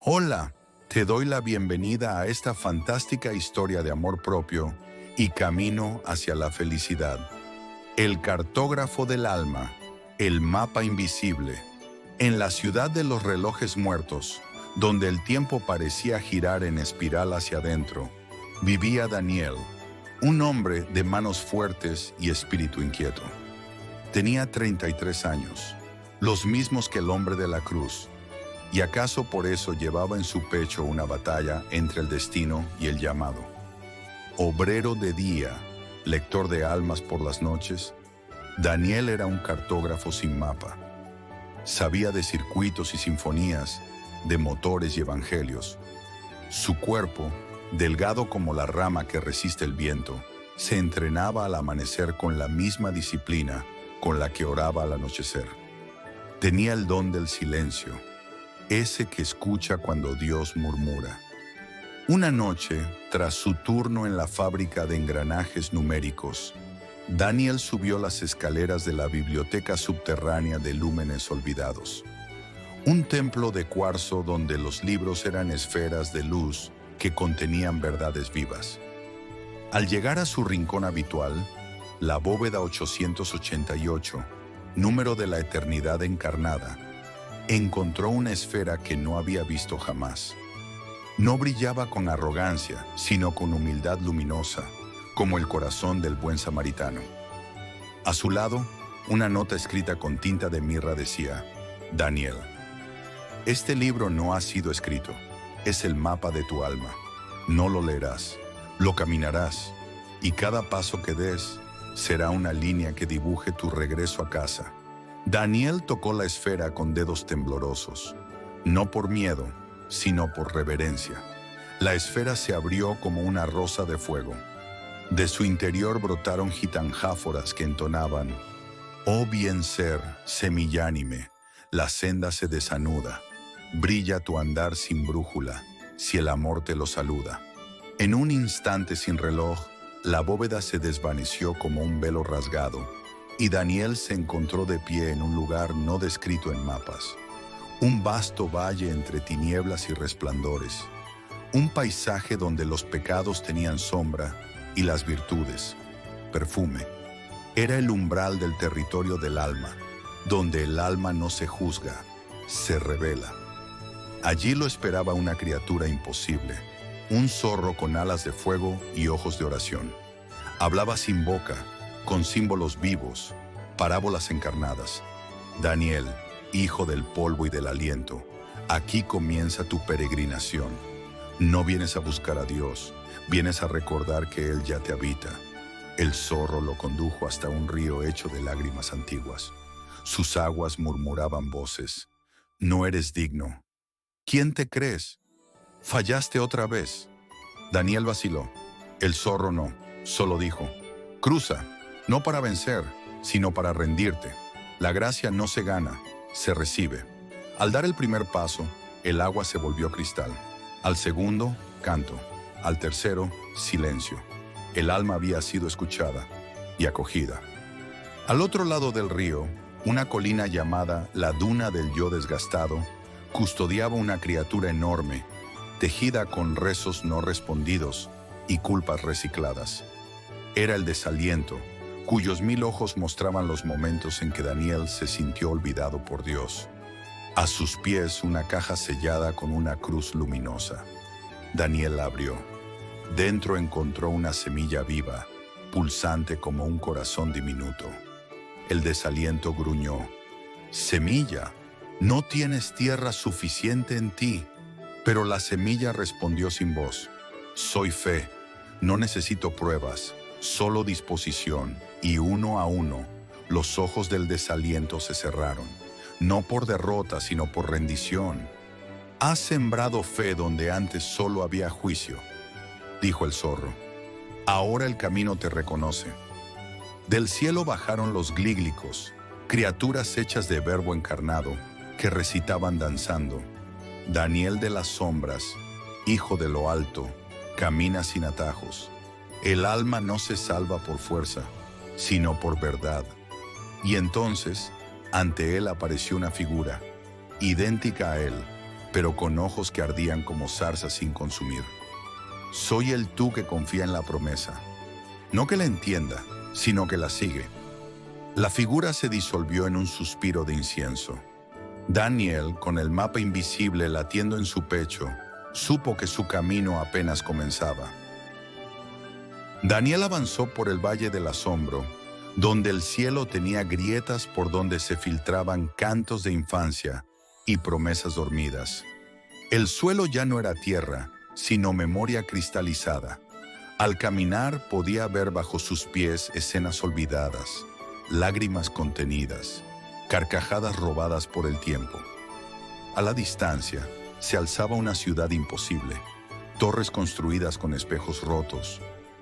Hola, te doy la bienvenida a esta fantástica historia de amor propio y camino hacia la felicidad. El cartógrafo del alma, el mapa invisible. En la ciudad de los relojes muertos, donde el tiempo parecía girar en espiral hacia adentro, vivía Daniel, un hombre de manos fuertes y espíritu inquieto. Tenía 33 años, los mismos que el hombre de la cruz, y acaso por eso llevaba en su pecho una batalla entre el destino y el llamado. Obrero de día, lector de almas por las noches, Daniel era un cartógrafo sin mapa. Sabía de circuitos y sinfonías, de motores y evangelios. Su cuerpo, delgado como la rama que resiste el viento, se entrenaba al amanecer con la misma disciplina con la que oraba al anochecer. Tenía el don del silencio, ese que escucha cuando Dios murmura. Una noche, tras su turno en la fábrica de engranajes numéricos, Daniel subió las escaleras de la biblioteca subterránea de lúmenes olvidados. Un templo de cuarzo donde los libros eran esferas de luz que contenían verdades vivas. Al llegar a su rincón habitual, la bóveda 888, número de la eternidad encarnada, encontró una esfera que no había visto jamás. No brillaba con arrogancia, sino con humildad luminosa, como el corazón del buen samaritano. A su lado, una nota escrita con tinta de mirra decía: Daniel, este libro no ha sido escrito, es el mapa de tu alma. No lo leerás, lo caminarás, y cada paso que des será una línea que dibuje tu regreso a casa. Daniel tocó la esfera con dedos temblorosos, no por miedo, sino por reverencia. La esfera se abrió como una rosa de fuego. De su interior brotaron gitanjáforas que entonaban: oh bien ser, semillánime, la senda se desanuda, brilla tu andar sin brújula, si el amor te lo saluda. En un instante sin reloj, la bóveda se desvaneció como un velo rasgado, y Daniel se encontró de pie en un lugar no descrito en mapas. Un vasto valle entre tinieblas y resplandores. Un paisaje donde los pecados tenían sombra y las virtudes perfume. Era el umbral del territorio del alma, donde el alma no se juzga, se revela. Allí lo esperaba una criatura imposible, un zorro con alas de fuego y ojos de oración. Hablaba sin boca, con símbolos vivos, parábolas encarnadas. Daniel, hijo del polvo y del aliento, aquí comienza tu peregrinación. No vienes a buscar a Dios, vienes a recordar que Él ya te habita. El zorro lo condujo hasta un río hecho de lágrimas antiguas. Sus aguas murmuraban voces: no eres digno. ¿Quién te crees? Fallaste otra vez. Daniel vaciló. El zorro no, solo dijo: cruza, no para vencer, sino para rendirte. La gracia no se gana, se recibe. Al dar el primer paso, el agua se volvió cristal. Al segundo, canto. Al tercero, silencio. El alma había sido escuchada y acogida. Al otro lado del río, una colina llamada la Duna del Yo Desgastado custodiaba una criatura enorme, tejida con rezos no respondidos y culpas recicladas. Era el desaliento, cuyos 1000 ojos mostraban los momentos en que Daniel se sintió olvidado por Dios. A sus pies una caja sellada con una cruz luminosa. Daniel la abrió. Dentro encontró una semilla viva, pulsante como un corazón diminuto. El desaliento gruñó: semilla, no tienes tierra suficiente en ti. Pero la semilla respondió sin voz: soy fe, no necesito pruebas, solo disposición. Y uno a uno, los ojos del desaliento se cerraron, no por derrota, sino por rendición. Has sembrado fe donde antes solo había juicio, dijo el zorro. Ahora el camino te reconoce. Del cielo bajaron los glíglicos, criaturas hechas de verbo encarnado, que recitaban danzando: Daniel de las sombras, hijo de lo alto, camina sin atajos. El alma no se salva por fuerza, sino por verdad. Y entonces, ante él apareció una figura, idéntica a él, pero con ojos que ardían como zarzas sin consumir. Soy el tú que confía en la promesa. No que la entienda, sino que la sigue. La figura se disolvió en un suspiro de incienso. Daniel, con el mapa invisible latiendo en su pecho, supo que su camino apenas comenzaba. Daniel avanzó por el Valle del Asombro, donde el cielo tenía grietas por donde se filtraban cantos de infancia y promesas dormidas. El suelo ya no era tierra, sino memoria cristalizada. Al caminar podía ver bajo sus pies escenas olvidadas, lágrimas contenidas, carcajadas robadas por el tiempo. A la distancia se alzaba una ciudad imposible, torres construidas con espejos rotos,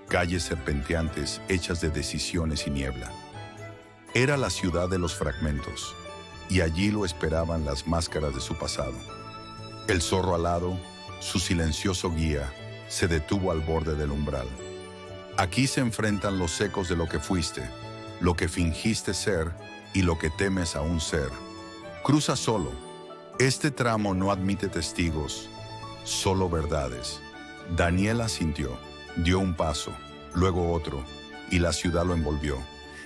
calles serpenteantes hechas de decisiones y niebla. Era la ciudad de los fragmentos, y allí lo esperaban las máscaras de su pasado. El zorro alado, su silencioso guía, se detuvo al borde del umbral. Aquí se enfrentan los ecos de lo que fuiste, lo que fingiste ser y lo que temes aún ser. Cruza solo. Este tramo no admite testigos, solo verdades. Daniel asintió, dio un paso, luego otro, y la ciudad lo envolvió.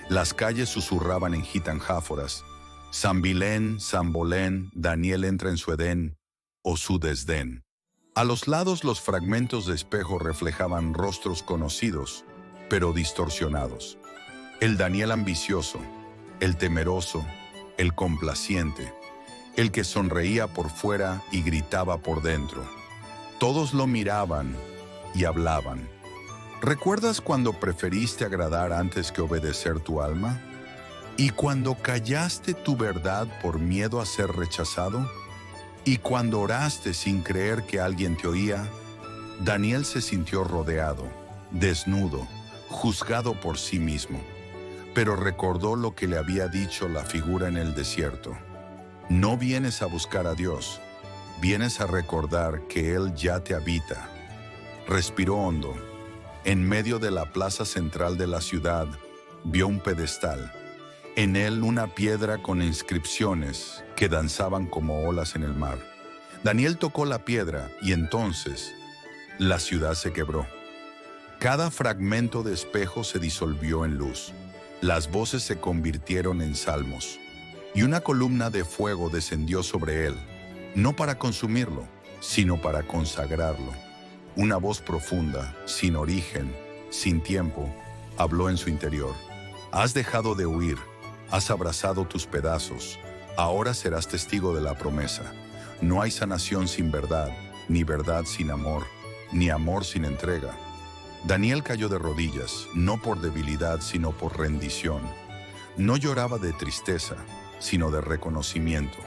Las calles susurraban en gitanjáforas. San Vilén, San Bolén, Daniel entra en su Edén, o su desdén. A los lados los fragmentos de espejo reflejaban rostros conocidos, pero distorsionados. El Daniel ambicioso, el temeroso, el complaciente, el que sonreía por fuera y gritaba por dentro. Todos lo miraban y hablaban. ¿Recuerdas cuando preferiste agradar antes que obedecer tu alma? ¿Y cuando callaste tu verdad por miedo a ser rechazado? ¿Y cuando oraste sin creer que alguien te oía? Daniel se sintió rodeado, desnudo, juzgado por sí mismo. Pero recordó lo que le había dicho la figura en el desierto. No vienes a buscar a Dios, vienes a recordar que Él ya te habita. Respiró hondo. En medio de la plaza central de la ciudad, vio un pedestal. En él una piedra con inscripciones que danzaban como olas en el mar. Daniel tocó la piedra y entonces la ciudad se quebró. Cada fragmento de espejo se disolvió en luz. Las voces se convirtieron en salmos. Y una columna de fuego descendió sobre él, no para consumirlo, sino para consagrarlo. Una voz profunda, sin origen, sin tiempo, habló en su interior. Has dejado de huir. Has abrazado tus pedazos, ahora serás testigo de la promesa. No hay sanación sin verdad, ni verdad sin amor, ni amor sin entrega. Daniel cayó de rodillas, no por debilidad, sino por rendición. No lloraba de tristeza, sino de reconocimiento.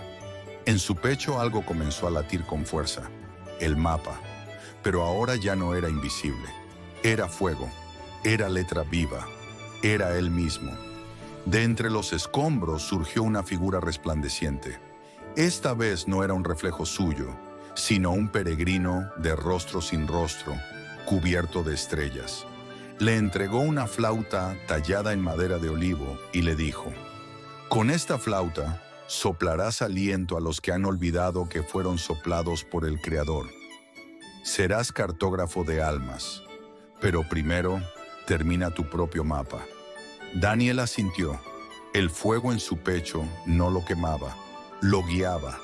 En su pecho algo comenzó a latir con fuerza, el mapa. Pero ahora ya no era invisible. Era fuego, era letra viva, era él mismo. De entre los escombros surgió una figura resplandeciente. Esta vez no era un reflejo suyo, sino un peregrino de rostro sin rostro, cubierto de estrellas. Le entregó una flauta tallada en madera de olivo y le dijo: con esta flauta soplarás aliento a los que han olvidado que fueron soplados por el Creador. Serás cartógrafo de almas, pero primero termina tu propio mapa. Daniel asintió. El fuego en su pecho no lo quemaba, lo guiaba.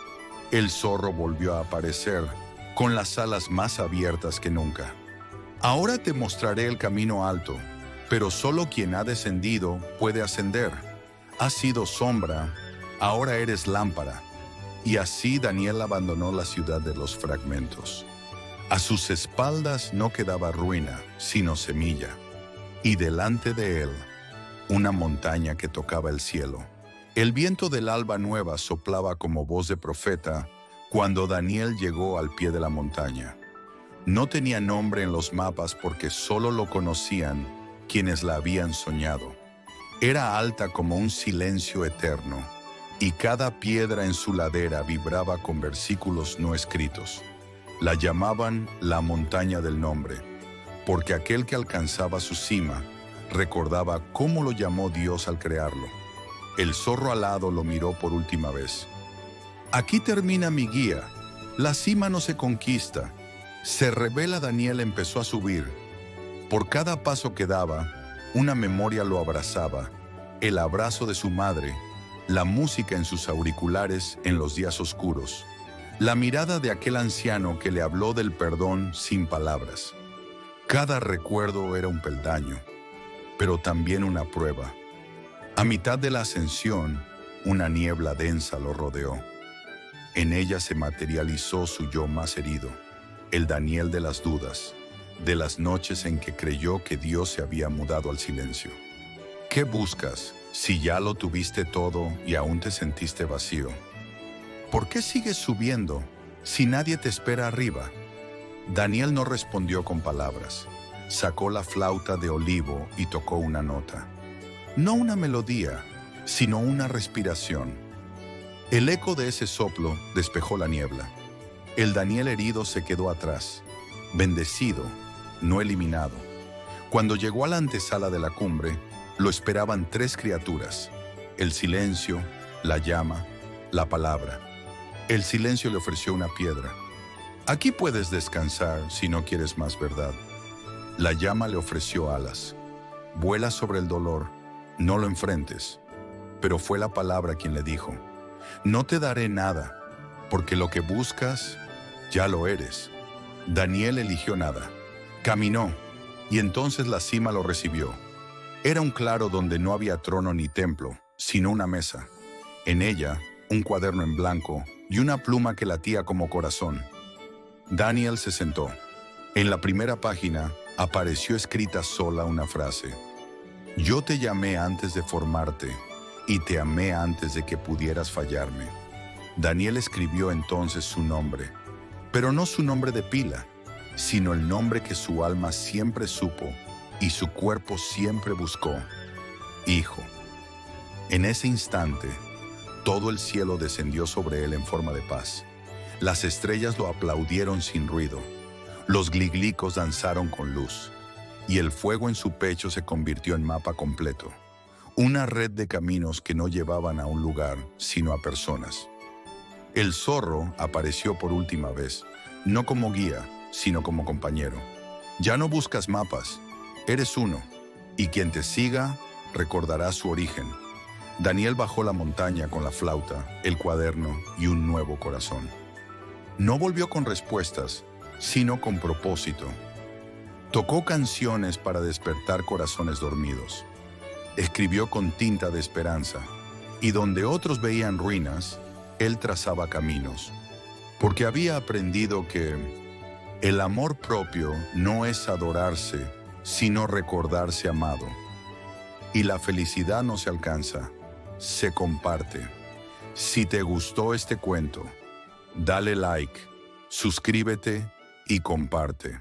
El zorro volvió a aparecer, con las alas más abiertas que nunca. Ahora te mostraré el camino alto, pero solo quien ha descendido puede ascender. Has sido sombra, ahora eres lámpara. Y así Daniel abandonó la ciudad de los fragmentos. A sus espaldas no quedaba ruina, sino semilla. Y delante de él, una montaña que tocaba el cielo. El viento del alba nueva soplaba como voz de profeta cuando Daniel llegó al pie de la montaña. No tenía nombre en los mapas porque solo lo conocían quienes la habían soñado. Era alta como un silencio eterno, y cada piedra en su ladera vibraba con versículos no escritos. La llamaban la montaña del nombre, porque aquel que alcanzaba su cima recordaba cómo lo llamó Dios al crearlo. El zorro alado lo miró por última vez. Aquí termina mi guía, La cima no se conquista. Se revela Daniel empezó a subir. Por cada paso que daba, una memoria lo abrazaba, el abrazo de su madre, la música en sus auriculares en los días oscuros, la mirada de aquel anciano que le habló del perdón sin palabras. Cada recuerdo era un peldaño, pero también una prueba. A mitad de la ascensión, una niebla densa lo rodeó. En ella se materializó su yo más herido, el Daniel de las dudas, de las noches en que creyó que Dios se había mudado al silencio. ¿Qué buscas si ya lo tuviste todo y aún te sentiste vacío? ¿Por qué sigues subiendo si nadie te espera arriba? Daniel no respondió con palabras. Sacó la flauta de olivo y tocó una nota. No una melodía, sino una respiración. El eco de ese soplo despejó la niebla. El Daniel herido se quedó atrás, bendecido, no eliminado. Cuando llegó a la antesala de la cumbre, lo esperaban 3 criaturas: el silencio, la llama, la palabra. El silencio le ofreció una piedra. Aquí puedes descansar si no quieres más verdad. La llama le ofreció alas. Vuela sobre el dolor, no lo enfrentes. Pero fue la palabra quien le dijo: no te daré nada, porque lo que buscas ya lo eres. Daniel eligió nada. Caminó, y entonces la cima lo recibió. Era un claro donde no había trono ni templo, sino una mesa. En ella, un cuaderno en blanco y una pluma que latía como corazón. Daniel se sentó. En la primera página apareció escrita sola una frase: yo te llamé antes de formarte y te amé antes de que pudieras fallarme. Daniel escribió entonces su nombre, pero no su nombre de pila, sino el nombre que su alma siempre supo y su cuerpo siempre buscó: Hijo. En ese instante, todo el cielo descendió sobre él en forma de paz. Las estrellas lo aplaudieron sin ruido, los gliglicos danzaron con luz, y el fuego en su pecho se convirtió en mapa completo, una red de caminos que no llevaban a un lugar, sino a personas. El zorro apareció por última vez, no como guía, sino como compañero. Ya no buscas mapas, eres uno, y quien te siga recordará su origen. Daniel bajó la montaña con la flauta, el cuaderno y un nuevo corazón. No volvió con respuestas, sino con propósito. Tocó canciones para despertar corazones dormidos. Escribió con tinta de esperanza, y donde otros veían ruinas, él trazaba caminos, porque había aprendido que el amor propio no es adorarse, sino recordarse amado. Y la felicidad no se alcanza, se comparte. Si te gustó este cuento, dale like, suscríbete y comparte.